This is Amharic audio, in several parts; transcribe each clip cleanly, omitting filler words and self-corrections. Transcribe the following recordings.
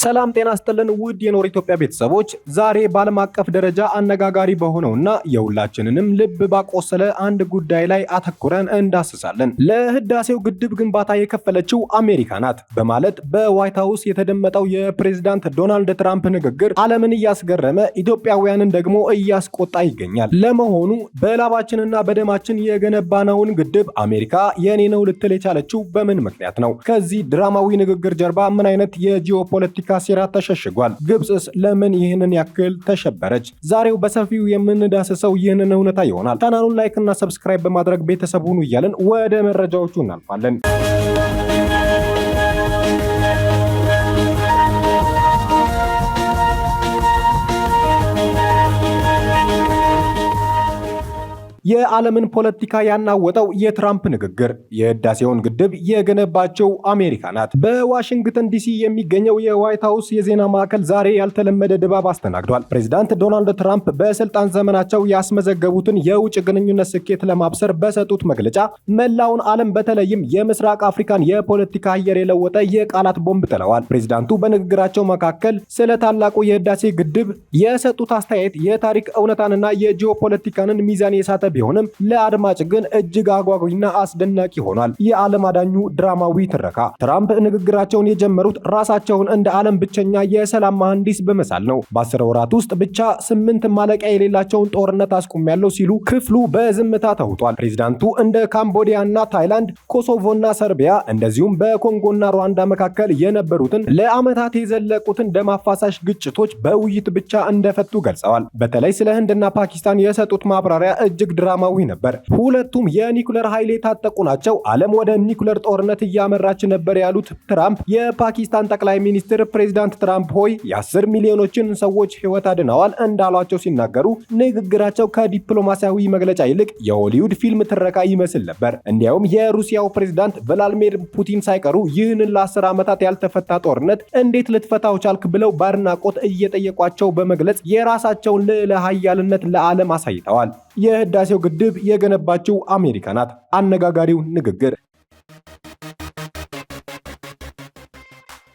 ሰላም ጤና ይስጥልን ውድ የኖር ኢትዮጵያ ቤተሰቦች፣ ዛሬ በዓለም አቀፍ ደረጃ አነጋጋሪ በሆነውና የሁላችንንም ልብ ባቆሰለ አንድ ጉዳይ ላይ አተኩረን እንዳስሳለን። ለህዳሴው ግድብ ግንባታ የከፈለችው አሜሪካ ናት በማለት በዋይት ሃውስ የተደመጠው የፕሬዝዳንት ዶናልድ ትራምፕ ንግግር ዓለምን እያስገረመ ኢትዮጵያውያንን ደግሞ እያስቆጣ ይገኛል። ለመሆኑ በላባችንና በደማችን የገነባነውን ግድብ አሜሪካ የኔ ነው ልትል የቻለችው በምን ምክንያት ነው? ከዚህ ድራማዊ ንግግር ጀርባ ምን አይነት የጂኦፖለቲካ ሴራ ተሸሽጓል? ግብጽስ ለምን ይህንን ያክል ተሸበረች? ዛሬው በሰፊው የምንዳስሰው ይህንን እውነታ ይሆናል። ቻናሉን ላይክ እና ሰብስክራይብ በማድረግ ቤተሰብ ሁኑ እያልን ወደ መረጃዎቹ እናልፋለን። የዓለምን ፖለቲካ ያናወጠው የትራምፕ ንግግር። የህዳሴውን ግድብ የገነባቸው አሜሪካ ናት። በዋሽንግተን ዲሲ የሚገኘው የዋይት ሃውስ የዜና ማዕከል ዛሬ ያልተለመደ ድባብ አስተናግዷል። ፕሬዚዳንት ዶናልድ ትራምፕ በስልጣን ዘመናቸው ያስመዘገቡትን የውጭ ግንኙነት ስኬት ለማብሰር በሰጡት መግለጫ መላውን ዓለም በተለይም የምስራቅ አፍሪካን የፖለቲካ አየር የለወጠ የቃላት ቦምብ ጥለዋል። ፕሬዚዳንቱ በንግግራቸው መካከል ስለ ታላቁ የህዳሴ ግድብ የሰጡት አስተያየት የታሪክ እውነታንና የጂኦፖለቲካንን ሚዛን የሳተ ቢሆንም ለአድማጭ ግን እጅግ አጓጊና አስደናቂ ሆኗል። የዓለም አዳኙ ድራማዊ ትረካ። ትራምፕ ንግግራቸውን የጀመሩት ራሳቸውን እንደ ዓለም ብቸኛ የሰላም መሐንዲስ በመሳል ነው። በ10 ወራት ውስጥ ብቻ 8 ማለቂያ የሌላቸውን ጦርነት አስቆሚያለሁ ሲሉ ክፍሉ በዝምታ ተውጧል። ፕሬዚዳንቱ እንደ ካምቦዲያና ታይላንድ፣ ኮሶቮና ሰርቢያ እንደዚሁም በኮንጎና ሩዋንዳ መካከል የነበሩትን ለዓመታት የዘለቁትን ደም አፋሳሽ ግጭቶች በውይይት ብቻ እንደፈቱ ገልጸዋል። በተለይ ስለ ህንድና ፓኪስታን የሰጡት ማብራሪያ እጅግ ድራማዊ ነበር። ሁለቱም የኒኩለር ኃይል የታጠቁ ናቸው። ዓለም ወደ ኒኩለር ጦርነት እያመራች ነበር ያሉት ትራምፕ የፓኪስታን ጠቅላይ ሚኒስትር ፕሬዝዳንት ትራምፕ ሆይ የ10 ሚሊዮኖችን ሰዎች ህይወት አድነዋል እንዳሏቸው ሲናገሩ ንግግራቸው ከዲፕሎማሲያዊ መግለጫ ይልቅ የሆሊውድ ፊልም ትረካ ይመስል ነበር። እንዲያውም የሩሲያው ፕሬዝዳንት ቭላድሚር ፑቲን ሳይቀሩ ይህንን ለ10 ዓመታት ያልተፈታ ጦርነት እንዴት ልትፈታው ቻልክ ብለው በአድናቆት እየጠየቋቸው በመግለጽ የራሳቸውን ልዕለ ኃያልነት ለዓለም አሳይተዋል። የህዳሴው ግድብ የገነባችው አሜሪካ ናት። አነጋጋሪው ንግግር።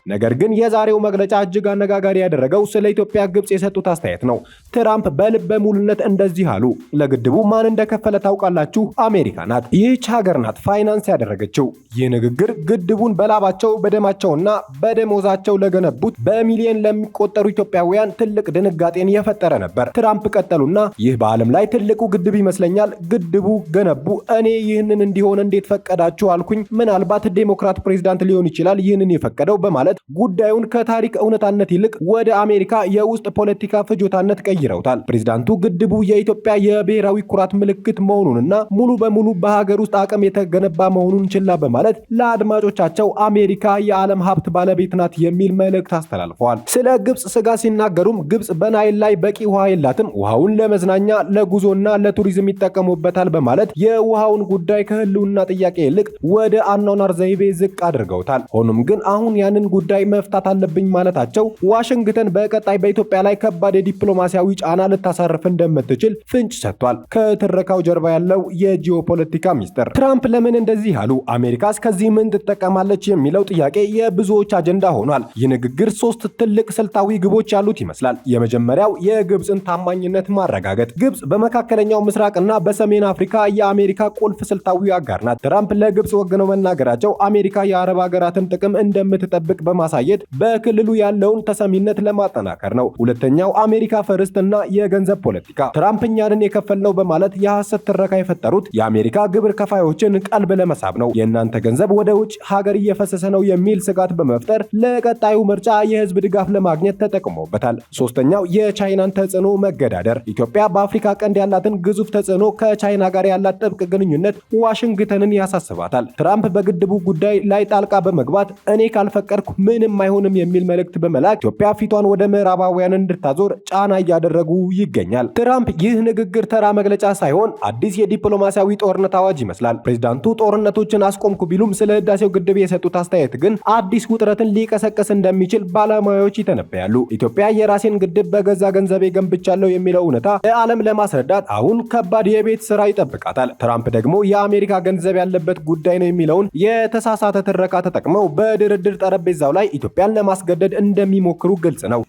ነገር ግን የዛሬው መግለጫ እጅግ አነጋጋሪ ያደረገው ስለ ኢትዮጵያ ግብጽ የሰጡት አስተያየት ነው። ትራምፕ በልበ ሙሉነት እንደዚህ አሉ። ለግድቡ ማን እንደከፈለ ታውቃላችሁ? አሜሪካ ናት። ይህች ሀገር ናት ፋይናንስ ያደረገችው። ይህ ንግግር ግድቡን በላባቸው በደማቸውና በደሞዛቸው ለገነቡት በሚሊዮን ለሚቆጠሩ ኢትዮጵያውያን ትልቅ ድንጋጤን የፈጠረ ነበር። ትራምፕ ቀጠሉና ይህ በዓለም ላይ ትልቁ ግድብ ይመስለኛል። ግድቡ ገነቡ። እኔ ይህንን እንዲሆን እንዴት ፈቀዳችሁ አልኩኝ። ምናልባት ዴሞክራት ፕሬዝዳንት ሊሆን ይችላል ይህንን የፈቀደው በማለት ጉዳዩን ከታሪክ እውነታነት ይልቅ ወደ አሜሪካ የውስጥ ፖለቲካ ፍጆታነት ቀይረውታል። ፕሬዝዳንቱ ግድቡ የኢትዮጵያ የብሔራዊ ኩራት ምልክት መሆኑንና ሙሉ በሙሉ በሀገር ውስጥ አቅም የተገነባ መሆኑን ችላ በማለት ለአድማጮቻቸው አሜሪካ የዓለም ሀብት ባለቤት ናት የሚል መልእክት አስተላልፈዋል። ስለ ግብጽ ስጋት ሲናገሩም ግብጽ በናይል ላይ በቂ ውሃ የላትም፣ ውሃውን ለመዝናኛ ለጉዞና ለቱሪዝም ይጠቀሙበታል በማለት የውሃውን ጉዳይ ከህልውና ጥያቄ ይልቅ ወደ አኗኗር ዘይቤ ዝቅ አድርገውታል። ሆኖም ግን አሁን ያንን ጉዳይ መፍታት አለብኝ ማለታቸው ዋሽንግተን በቀጣይ በኢትዮጵያ ላይ ከባድ የዲፕሎማሲያዊ ጫና ልታሳርፍ እንደምትችል ፍንጭ ሰጥቷል። ከትረካው ጀርባ ያለው የጂኦፖለቲካ ሚስጥር። ትራምፕ ለምን እንደዚህ አሉ? አሜሪካስ ከዚህ ምን ትጠቀማለች የሚለው ጥያቄ የብዙዎች አጀንዳ ሆኗል። ይህ ንግግር 3 ትልቅ ስልታዊ ግቦች ያሉት ይመስላል። የመጀመሪያው የግብጽን ታማኝነት ማረጋገጥ። ግብጽ በመካከለኛው ምስራቅና በሰሜን አፍሪካ የአሜሪካ ቁልፍ ስልታዊ አጋር ናት። ትራምፕ ለግብጽ ወግነው መናገራቸው አሜሪካ የአረብ ሀገራትን ጥቅም እንደምትጠብቅ በማሳየት በክልሉ ያለውን ተሰሚነት ለማጠናከር ነው። ሁለተኛው አሜሪካ ፈርስት እና የገንዘብ ፖለቲካ። ትራምፕ እኛንን የከፈልነው በማለት የሐሰት ትረካ የፈጠሩት የአሜሪካ ግብር ከፋዮችን ቀልብ ለመሳብ ነው። የእናንተ ገንዘብ ወደ ውጭ ሀገር እየፈሰሰ ነው የሚል ስጋት በመፍጠር ለቀጣዩ ምርጫ የህዝብ ድጋፍ ለማግኘት ተጠቅሞበታል። ሶስተኛው የቻይናን ተጽዕኖ መገዳደር። ኢትዮጵያ በአፍሪካ ቀንድ ያላትን ግዙፍ ተጽዕኖ ከቻይና ጋር ያላት ጥብቅ ግንኙነት ዋሽንግተንን ያሳስባታል። ትራምፕ በግድቡ ጉዳይ ላይ ጣልቃ በመግባት እኔ ካልፈቀድኩ ምንም አይሆንም የሚል መልእክት በመላክ ኢትዮጵያ ፊቷን ወደ ምዕራባውያን እንድታዞር ጫና እያደረጉ ይገኛል። ትራምፕ ይህ ንግግር ተራ መግለጫ ሳይሆን አዲስ የዲፕሎማሲያዊ ጦርነት አዋጅ ይመስላል። ፕሬዝዳንቱ ጦርነቶችን አስቆምኩ ቢሉም ስለ ህዳሴው ግድብ የሰጡት አስተያየት ግን አዲስ ውጥረትን ሊቀሰቅስ እንደሚችል ባለሙያዎች ይተነበያሉ። ኢትዮጵያ የራሴን ግድብ በገዛ ገንዘቤ ገንብቻለሁ የሚለው እውነታ ለዓለም ለማስረዳት አሁን ከባድ የቤት ስራ ይጠብቃታል። ትራምፕ ደግሞ የአሜሪካ ገንዘብ ያለበት ጉዳይ ነው የሚለውን የተሳሳተ ትረካ ተጠቅመው በድርድር ጠረጴዛ በዛው ላይ ኢትዮጵያን ለማስገደድ እንደሚሞክሩ ግልጽ ነው።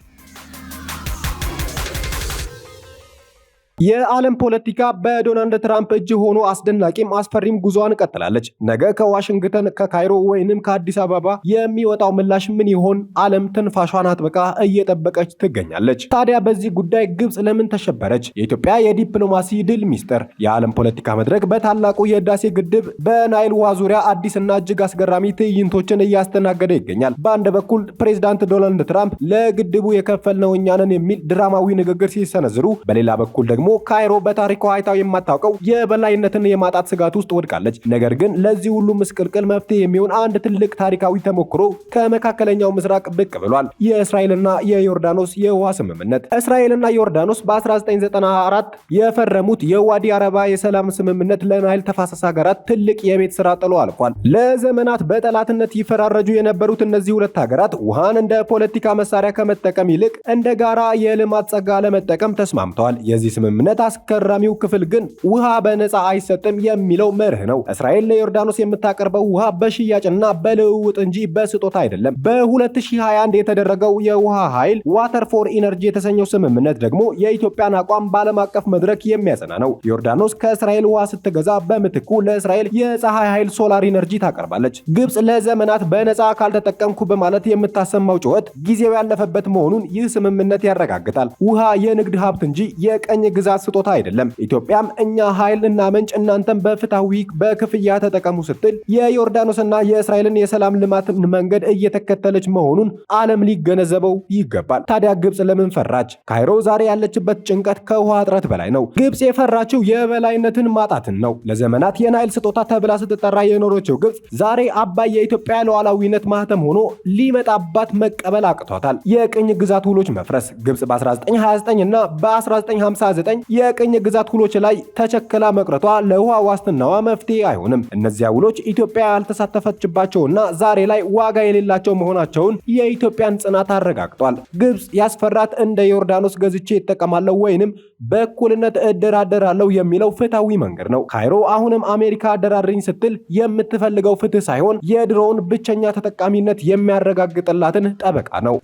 የዓለም ፖለቲካ በዶናልድ ትራምፕ እጅ ሆኖ አስደናቂም አስፈሪም ጉዞዋን ቀጥላለች። ነገ ከዋሽንግተን ከካይሮ ወይንም ከአዲስ አበባ የሚወጣው ምላሽ ምን ይሆን? ዓለም ትንፋሿን አጥብቃ እየጠበቀች ትገኛለች። ታዲያ በዚህ ጉዳይ ግብጽ ለምን ተሸበረች? የኢትዮጵያ የዲፕሎማሲ ድል ሚስጥር። የዓለም ፖለቲካ መድረክ በታላቁ የህዳሴ ግድብ በናይል ውሃ ዙሪያ አዲስና እጅግ አስገራሚ ትዕይንቶችን እያስተናገደ ይገኛል። በአንድ በኩል ፕሬዝዳንት ዶናልድ ትራምፕ ለግድቡ የከፈልነው እኛ ነን የሚል ድራማዊ ንግግር ሲሰነዝሩ፣ በሌላ በኩል ደግሞ ካይሮ በታሪኳ አይታው የማታውቀው የበላይነትን የማጣት ስጋት ውስጥ ወድቃለች። ነገር ግን ለዚህ ሁሉ ምስቅልቅል መፍትሄ የሚሆን አንድ ትልቅ ታሪካዊ ተሞክሮ ከመካከለኛው ምስራቅ ብቅ ብሏል። የእስራኤልና የዮርዳኖስ የውሃ ስምምነት። እስራኤልና ዮርዳኖስ በ1994 የፈረሙት የዋዲ አረባ የሰላም ስምምነት ለናይል ተፋሰስ ሀገራት ትልቅ የቤት ስራ ጥሎ አልፏል። ለዘመናት በጠላትነት ይፈራረጁ የነበሩት እነዚህ ሁለት ሀገራት ውሃን እንደ ፖለቲካ መሳሪያ ከመጠቀም ይልቅ እንደ ጋራ የልማት ጸጋ ለመጠቀም ተስማምተዋል። የዚህ ስምምነት አስገራሚው ክፍል ግን ውሃ በነፃ አይሰጥም የሚለው መርህ ነው። እስራኤል ለዮርዳኖስ የምታቀርበው ውሃ በሽያጭና በልውውጥ እንጂ በስጦታ አይደለም። በ2021 የተደረገው የውሃ ኃይል ዋተር ፎር ኢነርጂ የተሰኘው ስምምነት ደግሞ የኢትዮጵያን አቋም በዓለም አቀፍ መድረክ የሚያጸና ነው። ዮርዳኖስ ከእስራኤል ውሃ ስትገዛ በምትኩ ለእስራኤል የፀሐይ ኃይል ሶላር ኢነርጂ ታቀርባለች። ግብጽ ለዘመናት በነፃ ካልተጠቀምኩ በማለት የምታሰማው ጩኸት ጊዜው ያለፈበት መሆኑን ይህ ስምምነት ያረጋግጣል። ውሃ የንግድ ሀብት እንጂ የቀኝ ግዛት ስጦታ አይደለም። ኢትዮጵያም እኛ ኃይል እና ምንጭ እናንተም በፍትሃዊ በክፍያ ተጠቀሙ ስትል የዮርዳኖስና የእስራኤልን የሰላም ልማት መንገድ እየተከተለች መሆኑን ዓለም ሊገነዘበው ይገባል። ታዲያ ግብጽ ለምን ፈራች? ካይሮ ዛሬ ያለችበት ጭንቀት ከውሃ እጥረት በላይ ነው። ግብጽ የፈራችው የበላይነትን ማጣትን ነው። ለዘመናት የናይል ስጦታ ተብላ ስትጠራ የኖረችው ግብጽ ዛሬ አባይ የኢትዮጵያ ሉዓላዊነት ማህተም ሆኖ ሊመጣባት መቀበል አቅቷታል። የቅኝ ግዛት ውሎች መፍረስ። ግብጽ በ1929 እና በ1959 የቅኝ ግዛት ውሎች ላይ ተቸክላ መቅረቷ ለውሃ ዋስትናዋ መፍትሄ አይሆንም። እነዚያ ውሎች ኢትዮጵያ ያልተሳተፈችባቸውና ዛሬ ላይ ዋጋ የሌላቸው መሆናቸውን የኢትዮጵያን ጽናት አረጋግጧል። ግብጽ ያስፈራት እንደ ዮርዳኖስ ገዝቼ ይጠቀማለሁ ወይንም በእኩልነት እደራደራለሁ የሚለው ፍትሃዊ መንገድ ነው። ካይሮ አሁንም አሜሪካ አደራድርኝ ስትል የምትፈልገው ፍትህ ሳይሆን የድሮውን ብቸኛ ተጠቃሚነት የሚያረጋግጥላትን ጠበቃ ነው።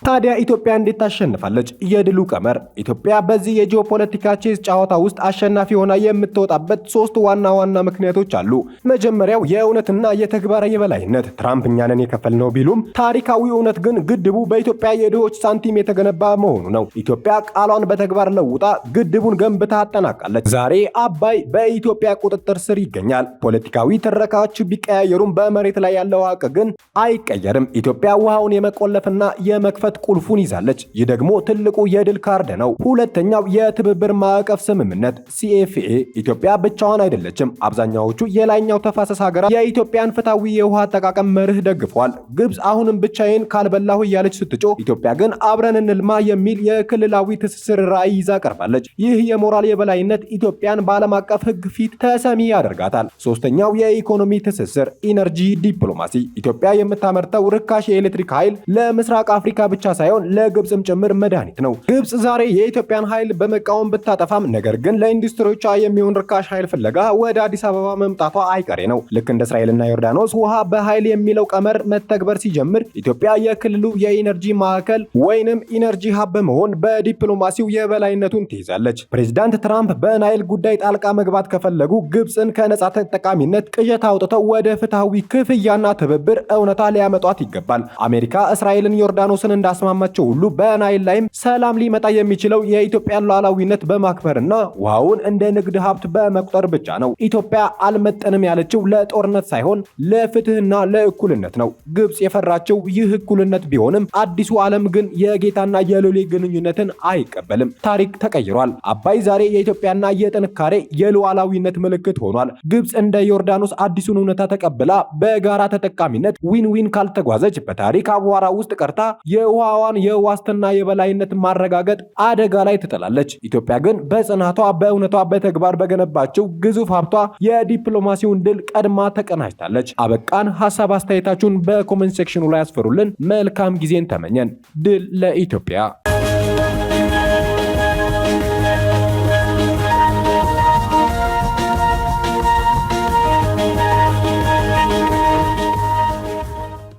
ታዲያ ኢትዮጵያ እንዴት ታሸንፋለች? የድሉ ቀመር። ኢትዮጵያ በዚህ የጂኦፖለቲካ ቼዝ ጨዋታ ውስጥ አሸናፊ ሆና የምትወጣበት ሶስት ዋና ዋና ምክንያቶች አሉ። መጀመሪያው የእውነትና የተግባር የበላይነት። ትራምፕ እኛ ነን የከፈልነው ቢሉም ታሪካዊ እውነት ግን ግድቡ በኢትዮጵያ የድሆች ሳንቲም የተገነባ መሆኑ ነው። ኢትዮጵያ ቃሏን በተግባር ለውጣ ግድቡን ገንብታ አጠናቃለች። ዛሬ አባይ በኢትዮጵያ ቁጥጥር ስር ይገኛል። ፖለቲካዊ ትረካዎች ቢቀያየሩም በመሬት ላይ ያለው ሀቅ ግን አይቀየርም። ኢትዮጵያ ውሃውን የመቆለፍና የመክፈት ቁልፉን ይዛለች። ይህ ደግሞ ትልቁ የድል ካርድ ነው። ሁለተኛው የትብብር ማዕቀፍ ስምምነት CFA። ኢትዮጵያ ብቻዋን አይደለችም። አብዛኛዎቹ የላይኛው ተፋሰስ ሀገራት የኢትዮጵያን ፍትሃዊ የውሃ አጠቃቀም መርህ ደግፈዋል። ግብጽ አሁንም ብቻዬን ካልበላሁ እያለች ስትጮህ፣ ኢትዮጵያ ግን አብረን እንልማ የሚል የክልላዊ ትስስር ራዕይ ይዛ ቀርባለች። ይህ የሞራል የበላይነት ኢትዮጵያን በዓለም አቀፍ ሕግ ፊት ተሰሚ ያደርጋታል። ሶስተኛው የኢኮኖሚ ትስስር ኢነርጂ ዲፕሎማሲ። ኢትዮጵያ የምታመርተው ርካሽ የኤሌክትሪክ ኃይል ለምስራቅ አፍሪካ ብቻ ሳይሆን ለግብጽም ጭምር መድኃኒት ነው። ግብጽ ዛሬ የኢትዮጵያን ኃይል በመቃወም ብታጠፋም ነገር ግን ለኢንዱስትሪዎቿ የሚሆን ርካሽ ኃይል ፍለጋ ወደ አዲስ አበባ መምጣቷ አይቀሬ ነው። ልክ እንደ እስራኤልና ዮርዳኖስ ውሃ በኃይል የሚለው ቀመር መተግበር ሲጀምር ኢትዮጵያ የክልሉ የኢነርጂ ማዕከል ወይንም ኢነርጂ ሀብ በመሆን በዲፕሎማሲው የበላይነቱን ትይዛለች። ፕሬዚዳንት ትራምፕ በናይል ጉዳይ ጣልቃ መግባት ከፈለጉ ግብጽን ከነጻ ተጠቃሚነት ቅዠት አውጥተው ወደ ፍትሃዊ ክፍያና ትብብር እውነታ ሊያመጧት ይገባል። አሜሪካ እስራኤልን ዮርዳኖስን እንዳስማማቸው ሁሉ በናይል ላይም ሰላም ሊመጣ የሚችለው የኢትዮጵያን ሉዓላዊነት በማክበርና ውሃውን እንደ ንግድ ሀብት በመቁጠር ብቻ ነው። ኢትዮጵያ አልመጠንም ያለችው ለጦርነት ሳይሆን ለፍትህና ለእኩልነት ነው። ግብጽ የፈራችው ይህ እኩልነት ቢሆንም አዲሱ ዓለም ግን የጌታና የሎሌ ግንኙነትን አይቀበልም። ታሪክ ተቀይሯል። አባይ ዛሬ የኢትዮጵያና የጥንካሬ የሉዓላዊነት ምልክት ሆኗል። ግብጽ እንደ ዮርዳኖስ አዲሱን እውነታ ተቀብላ በጋራ ተጠቃሚነት ዊን ዊን ካልተጓዘች በታሪክ አቧራ ውስጥ ቀርታ የውሃዋን የዋስትና የበላይነት ማረጋገጥ አደጋ ላይ ትጥላለች። ኢትዮጵያ ግን በጽናቷ በእውነቷ በተግባር በገነባቸው ግዙፍ ሀብቷ የዲፕሎማሲውን ድል ቀድማ ተቀናጅታለች። አበቃን። ሐሳብ አስተያየታችሁን በኮሜንት ሴክሽኑ ላይ አስፈሩልን። መልካም ጊዜን ተመኘን። ድል ለኢትዮጵያ።